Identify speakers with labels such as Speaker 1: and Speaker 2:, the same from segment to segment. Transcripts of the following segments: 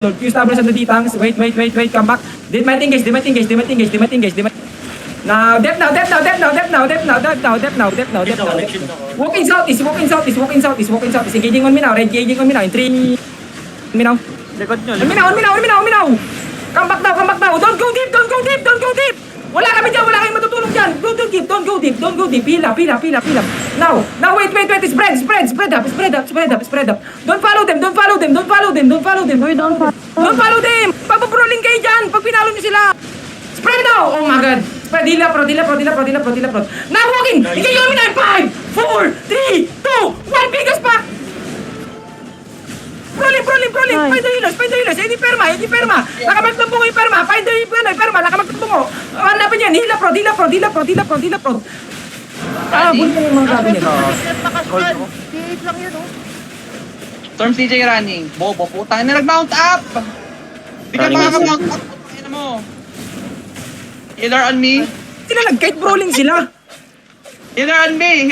Speaker 1: Lord, Q establish on the D-tanks. Wait, come back. Did my engage. Now, depth now. Walking southeast. Engaging on me now. Engaging on me now. In 3. Me now.
Speaker 2: Likod nyo.
Speaker 1: On me now. Come back now. Don't go deep. Wala kami dyan. Wala kayong matutulog dyan. Don't go deep. Pila. Now, wait. Spread up. Don't follow them. Papaproling kayo dyan. Pag pinalo nyo sila. Spread now. Oh my God. Spread. Dila pro. Now walking. Engage on me now. 5, 4, 3, 2, 1. Bigas pa. Rolling. Find the healers. Hindi perma. Nakamagtumbungo yung perma. Find the perma. Nakamagtumbungo. Hanapin yan. Dila pro. Bulto yung mga gabi nito.
Speaker 3: D8 lang yun, oh.
Speaker 4: Storm CJ running. Bobo, putang na nag-mount up! Di ka makaka-mount up. Putang mo. Healer on me.
Speaker 1: Sila nag-kite brawling sila.
Speaker 4: Healer on me.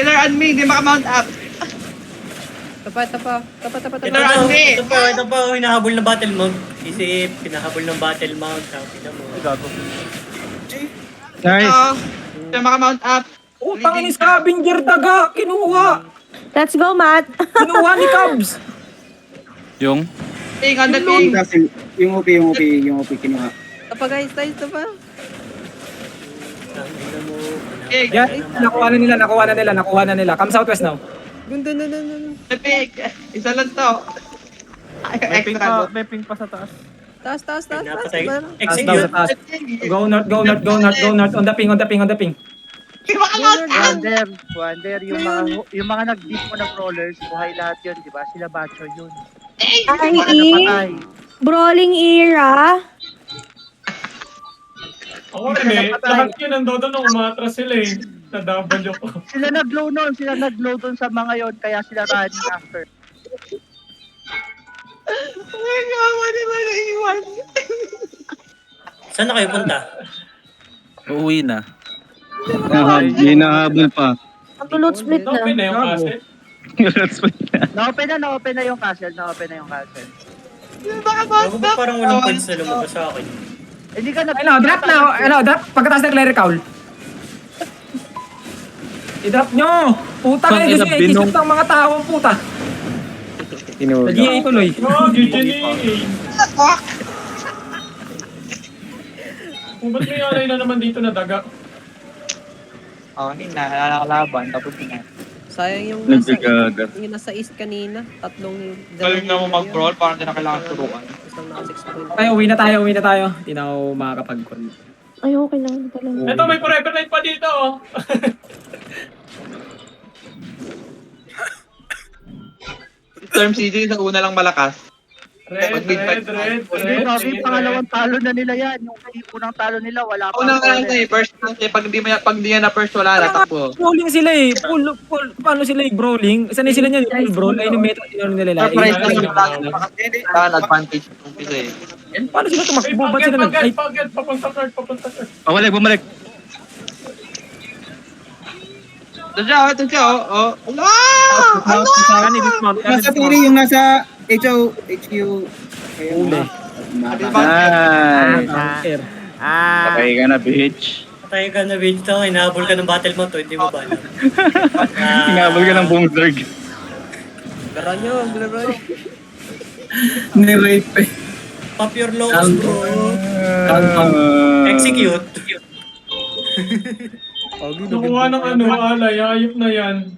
Speaker 4: Di maka-mount up.
Speaker 3: Tapa.
Speaker 4: Healer on me.
Speaker 2: Ito pa, hinahabol na battle mount. Isip, pinahabol ng battle mount. Sabi na mo.
Speaker 5: Gago.
Speaker 4: Nice. Di maka-mount up.
Speaker 1: Utang ni scavenger daga. Kinuha.
Speaker 6: Let's go, Matt.
Speaker 1: Kinuha ni Cubs.
Speaker 5: Yung?
Speaker 4: Ping on the ping.
Speaker 7: Yung OP kinuha.
Speaker 3: Tapa guys, tapa.
Speaker 4: Ping.
Speaker 1: Yan. Nakuha na nila. Come southwest now.
Speaker 3: Gundo.
Speaker 4: The ping. Isa lang to.
Speaker 5: May ping pa sa taas.
Speaker 3: Taas.
Speaker 2: Napatay.
Speaker 3: Diba?
Speaker 1: Taas
Speaker 2: Execute.
Speaker 1: daw sa taas. Go north. On the ping.
Speaker 4: Di maka-mount up.
Speaker 8: Wonder, yung mga nag-beat mo ng rollers, buhay lahat yun, di ba? Sila Bacho yun.
Speaker 6: Ay,
Speaker 8: Napatay.
Speaker 6: Brawling era.
Speaker 9: Ako rin eh. Lahat yun nandoon nung umatras sila eh. Nadabal ko.
Speaker 8: Sila nag-glow doon sa mga yon, kaya sila running after.
Speaker 4: Ay, gawa naman na iwan.
Speaker 2: Saan na kayo punta?
Speaker 5: Uuwi na.
Speaker 7: May nahabol pa.
Speaker 6: Mag-loot split na.
Speaker 9: Okay na yung kaset.
Speaker 8: Na-open na yung castle.
Speaker 4: Di maka-mount
Speaker 2: Bago ba
Speaker 4: up.
Speaker 2: parang walang points na lumabas sa akin?
Speaker 8: Hindi ka
Speaker 1: Drop na. Drop. Pagkataas ng clerical. I-drop nyo. Puta kayo. Gusto nyo i-disrupt ang mga tao. Puta. Nag-EA tuloy.
Speaker 9: Oh, GG.
Speaker 4: Fuck.
Speaker 9: Kung ba't may alay na naman dito na daga?
Speaker 4: Oh, nakakalaban. Tapos na.
Speaker 3: Sayang yung nasa east kanina. Tatlong yung...
Speaker 4: Galing na mo mag-brawl, parang di na kailangan turuan.
Speaker 3: Isang naka 6 point.
Speaker 1: Tayo, uwi na tayo. Hindi na ako makakapag-con.
Speaker 6: Ay, okay lang.
Speaker 9: Ito, may forever night pa dito oh.
Speaker 4: Storm CJ sa una lang malakas.
Speaker 9: Red.
Speaker 8: Hindi, pangalawang talo na nila yan. Yung unang talo nila, wala pa.
Speaker 4: Unang lang eh, first lang eh. Pag di yan na first, wala na, takbo.
Speaker 1: Brawling sila eh. Paano sila brawling? Sanay sila niyan. Full brawl. Ayun yung meta nila.
Speaker 4: Surprise lang yung lang advantage ng umpisa eh.
Speaker 1: Paano sila tumakbo? Ba't sila
Speaker 9: Pagkat, papunta third.
Speaker 7: Bumalik.
Speaker 4: Ito siya, oh.
Speaker 7: Nasa Piri, yung nasa HQ.
Speaker 1: Uli.
Speaker 7: Nice. Patay ka na, bitch.
Speaker 2: Patay ka na, bitch. Hinahabol ka ng battle mount, hindi mo ba alam?
Speaker 7: Hinabol ka ng buong zerg.
Speaker 3: Gara nyo.
Speaker 7: Ni-rape eh.
Speaker 2: Pop your lows, bro. Execute.
Speaker 9: Nakuha ng alay. Ayop na yan.